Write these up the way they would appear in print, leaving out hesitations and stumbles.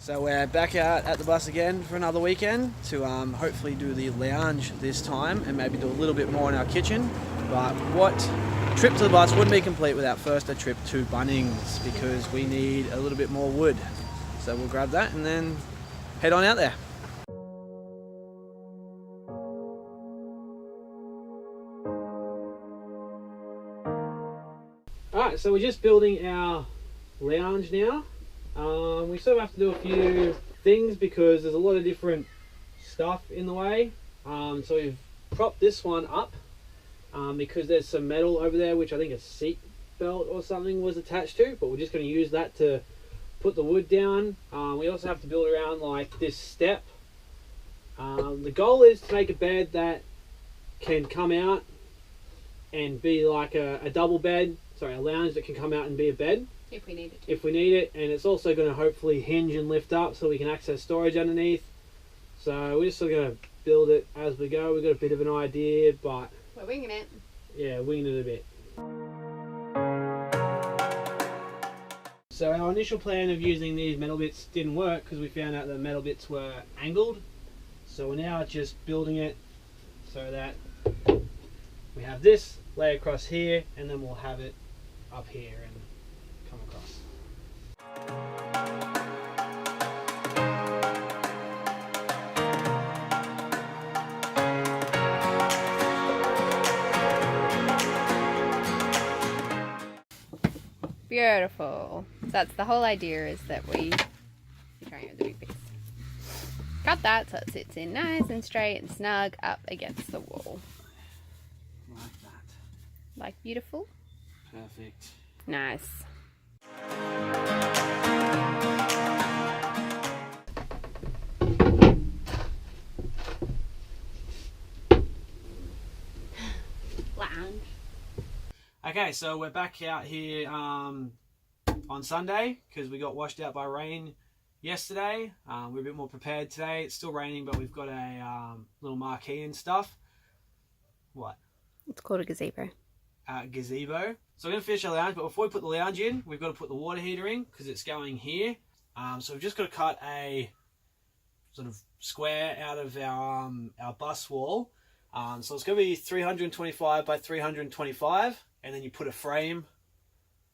So we're back out at the bus again for another weekend to hopefully do the lounge this time and maybe do a little bit more in our kitchen. But what trip to the bus wouldn't be complete without first a trip to Bunnings, because we need a little bit more wood. So we'll grab that and then head on out there. Alright, so we're just building our lounge now. We sort of have to do a few things because there's a lot of different stuff in the way. So we've propped this one up because there's some metal over there which I think a seat belt or something was attached to, but we're just going to use that to put the wood down. We also have to build around like this step. The goal is to make a bed that can come out and be like a double bed, sorry, a lounge that can come out and be a bed. If we need it. If we need it, and it's also going to hopefully hinge and lift up so we can access storage underneath. So we're just sort of going to build it as we go. We've got a bit of an idea, but we're winging it. Yeah, winging it a bit. So our initial plan of using these metal bits didn't work because we found out the metal bits were angled. So we're now just building it so that we have this lay across here, and then we'll have it up here and come across. Beautiful. So that's the whole idea, is that you're trying with the big piece. Cut that so it sits in nice and straight and snug up against the wall. Like that. Like beautiful? Perfect. Nice. Lounge. Okay, so we're back out here on Sunday because we got washed out by rain yesterday. We're a bit more prepared today. It's still raining, but we've got a little marquee and stuff. What? It's called a gazebo. Gazebo. So we're going to finish our lounge, but before we put the lounge in, we've got to put the water heater in because it's going here. So we've just got to cut a sort of square out of our bus wall. So it's going to be 325 by 325, and then you put a frame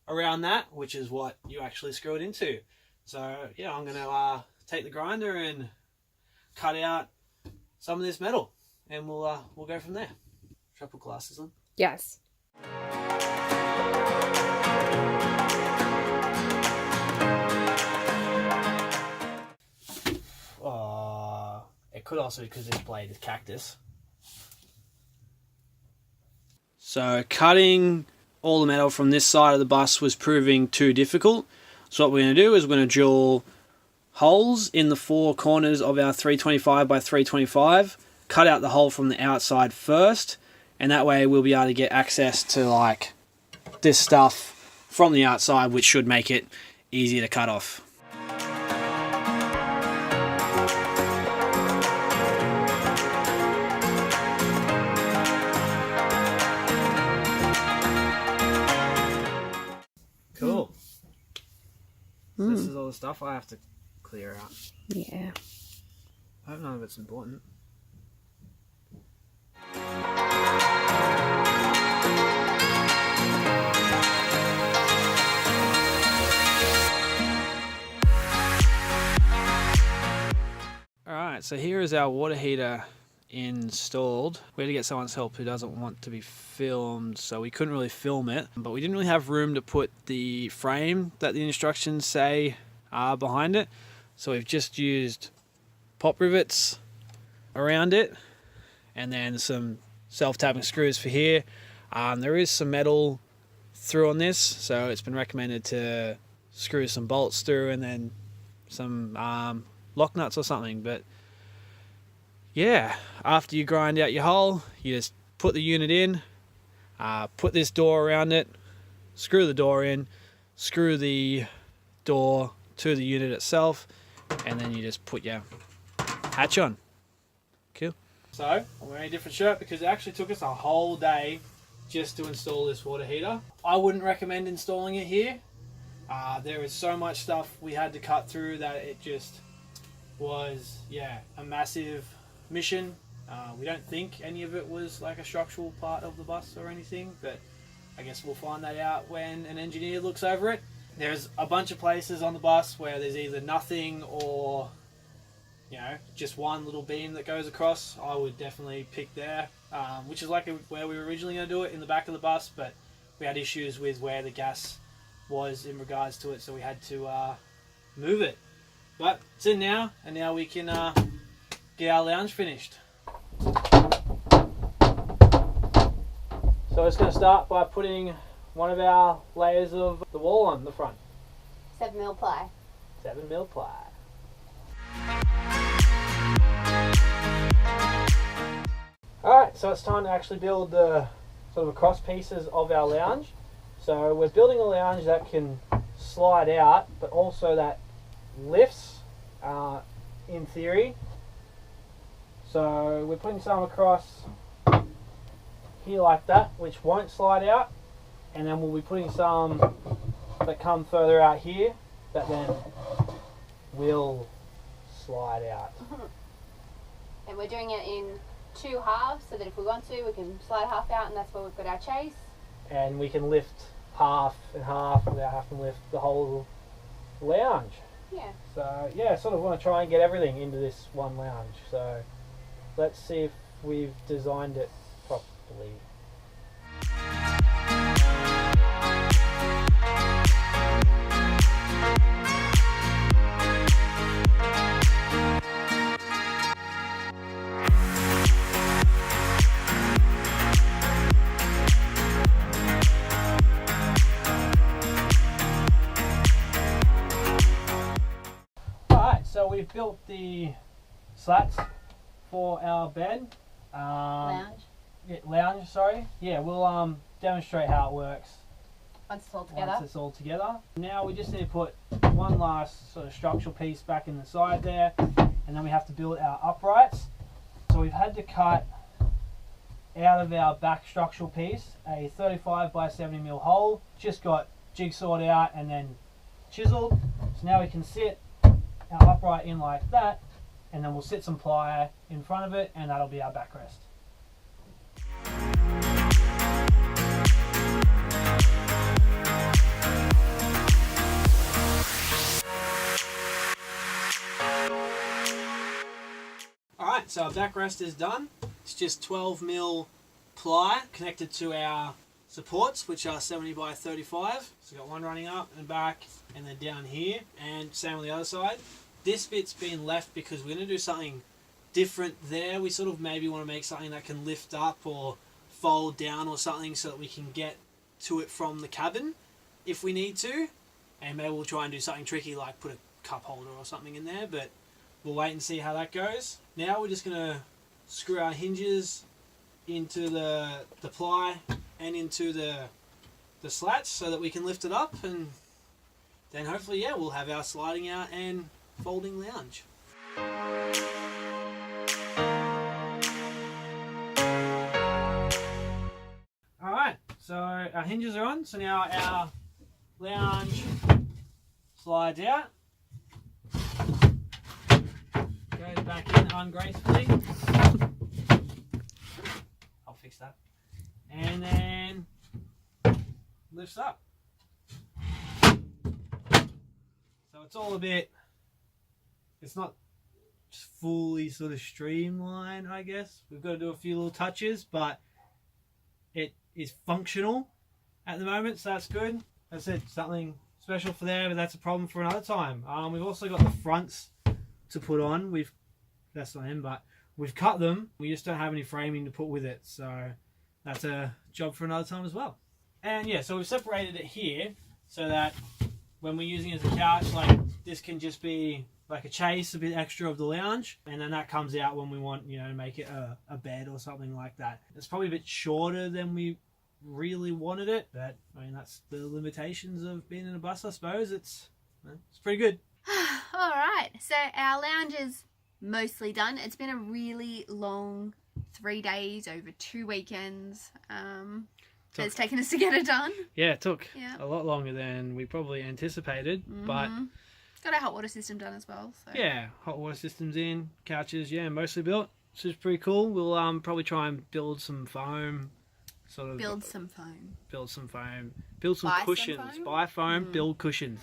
around that, which is what you actually screw it into. So yeah, I'm going to take the grinder and cut out some of this metal, and we'll go from there. Should I put glasses on? Yes. It could also, because this blade is cactus. So cutting all the metal from this side of the bus was proving too difficult. So what we're going to do is we're going to drill holes in the four corners of our 325 by 325, cut out the hole from the outside first, and that way we'll be able to get access to like this stuff from the outside, which should make it easier to cut off. Cool. So this is all the stuff I have to clear out. Yeah. I hope none of it's important. Alright, so here is our water heater installed. We had to get someone's help who doesn't want to be filmed, so we couldn't really film it, but we didn't really have room to put the frame that the instructions say are behind it, so we've just used pop rivets around it and then some self-tapping screws for here. There is some metal through on this, so it's been recommended to screw some bolts through and then some lock nuts or something. But yeah, after you grind out your hole, you just put the unit in, put this door around it, screw the door in, screw the door to the unit itself, and then you just put your hatch on. Cool. So I'm wearing a different shirt because it actually took us a whole day just to install this water heater. I wouldn't recommend installing it here. There is so much stuff we had to cut through that it just was, yeah, a massive mission. We don't think any of it was like a structural part of the bus or anything, but I guess we'll find that out when an engineer looks over it. There's a bunch of places on the bus where there's either nothing or, you know, just one little beam that goes across. I would definitely pick there, which is like where we were originally going to do it, in the back of the bus, but we had issues with where the gas was in regards to it, so we had to move it. But it's in now, and now we can get our lounge finished. So it's going to start by putting one of our layers of the wall on the front. 7mm ply. 7mm ply. Alright, so it's time to actually build the sort of cross pieces of our lounge. So we're building a lounge that can slide out, but also that lifts in theory. So we're putting some across here like that, which won't slide out, and then we'll be putting some that come further out here that then will slide out. And we're doing it in 2 halves, so that if we want to, we can slide half out, and that's where we've got our chase. And we can lift half and half without having to lift the whole lounge. Yeah. So yeah, sort of want to try and get everything into this one lounge. So let's see if we've designed it properly. Alright, so we've built the slats for our bed. Lounge. Yeah, lounge, sorry. Yeah, we'll demonstrate how it works Once it's all together. once it's all together. Now we just need to put one last sort of structural piece back in the side there, and then we have to build our uprights. So we've had to cut out of our back structural piece a 35 by 70mm hole. Just got jigsawed out and then chiseled. So now we can sit our upright in like that, and then we'll sit some ply in front of it, and that'll be our backrest. Alright, so our backrest is done. It's just 12mm ply connected to our supports, which are 70 by 35. So we've got one running up and back and then down here, and same on the other side. This bit's been left because we're going to do something different there. We sort of maybe want to make something that can lift up or fold down or something so that we can get to it from the cabin if we need to. And maybe we'll try and do something tricky like put a cup holder or something in there, but we'll wait and see how that goes. Now we're just going to screw our hinges into the ply and into the slats so that we can lift it up, and then hopefully, yeah, we'll have our sliding out and folding lounge. Alright, so our hinges are on, so now our lounge slides out, goes back in ungracefully. I'll fix that. And then lifts up. So it's all a bit, it's not just fully sort of streamlined, I guess. We've got to do a few little touches, but it is functional at the moment, so that's good. As I said, something special for there, but that's a problem for another time. We've also got the fronts to put on. That's not in, but we've cut them. We just don't have any framing to put with it, so that's a job for another time as well. And yeah, so we've separated it here so that when we're using it as a couch, like this can just be like a chase, a bit extra of the lounge, and then that comes out when we want, you know, to make it a bed or something like that. It's probably a bit shorter than we really wanted it, but I mean, that's the limitations of being in a bus, I suppose. It's pretty good. All right, so our lounge is mostly done. It's been a really long 3 days over 2 weekends. it's taken us to get it done. Yeah, it took Yeah. a lot longer than we probably anticipated, but got our hot water system done as well. So. yeah, hot water systems in, couches, yeah, mostly built, which is pretty cool. We'll probably try and build some foam, sort of Build some foam. build some foam, build some Buy some cushions, foam? buy foam, build cushions.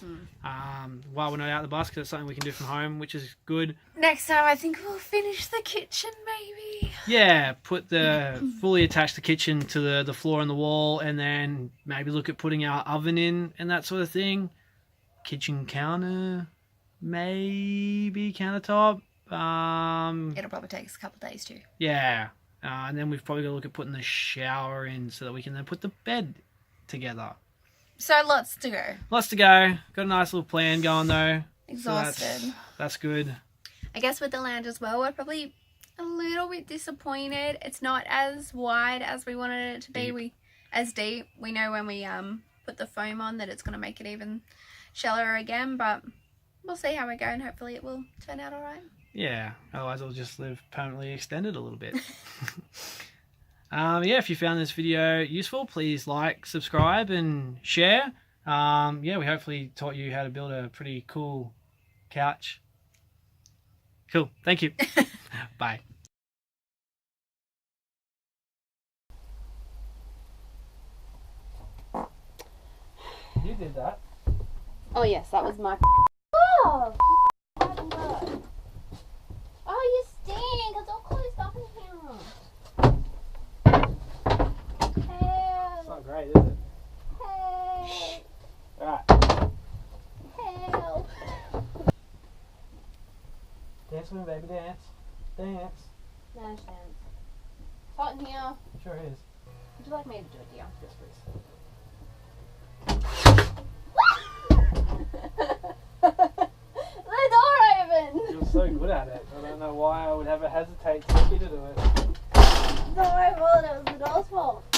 While we're not out of the bus, 'cause that's something we can do from home, which is good. Next time, I think we'll finish the kitchen, maybe. Yeah, put the fully attach the kitchen to the floor and the wall, and then maybe look at putting our oven in and that sort of thing. Kitchen counter, maybe countertop. It'll probably take us a couple of days too. Yeah, and then we've probably got to look at putting the shower in so that we can then put the bed together. So lots to go. Lots to go. Got a nice little plan going though. Exhausted. So that's good. I guess with the lounge as well, we're probably a little bit disappointed. It's not as wide as we wanted it to be. Deep. We know when we put the foam on that it's going to make it even shallower again, but we'll see how we go and hopefully it will turn out all right. Yeah, otherwise it'll just live permanently extended a little bit. Yeah, if you found this video useful, please like, subscribe, and share. Yeah, we hopefully taught you how to build a pretty cool couch. Cool, thank you. Bye. You did that. Oh yes, that was my... Oh! Oh, you stink! It's all closed up in here. It's Help! not great, is it? Help! Alright. Help! Dance with me, baby, dance. Dance. No chance. It's hot in here. Sure is. Would you like me to do it, dear? Yes, please. The door opened! You're so good at it. I don't know why I would ever hesitate to get you to do it. It's not my fault, it was the door's fault.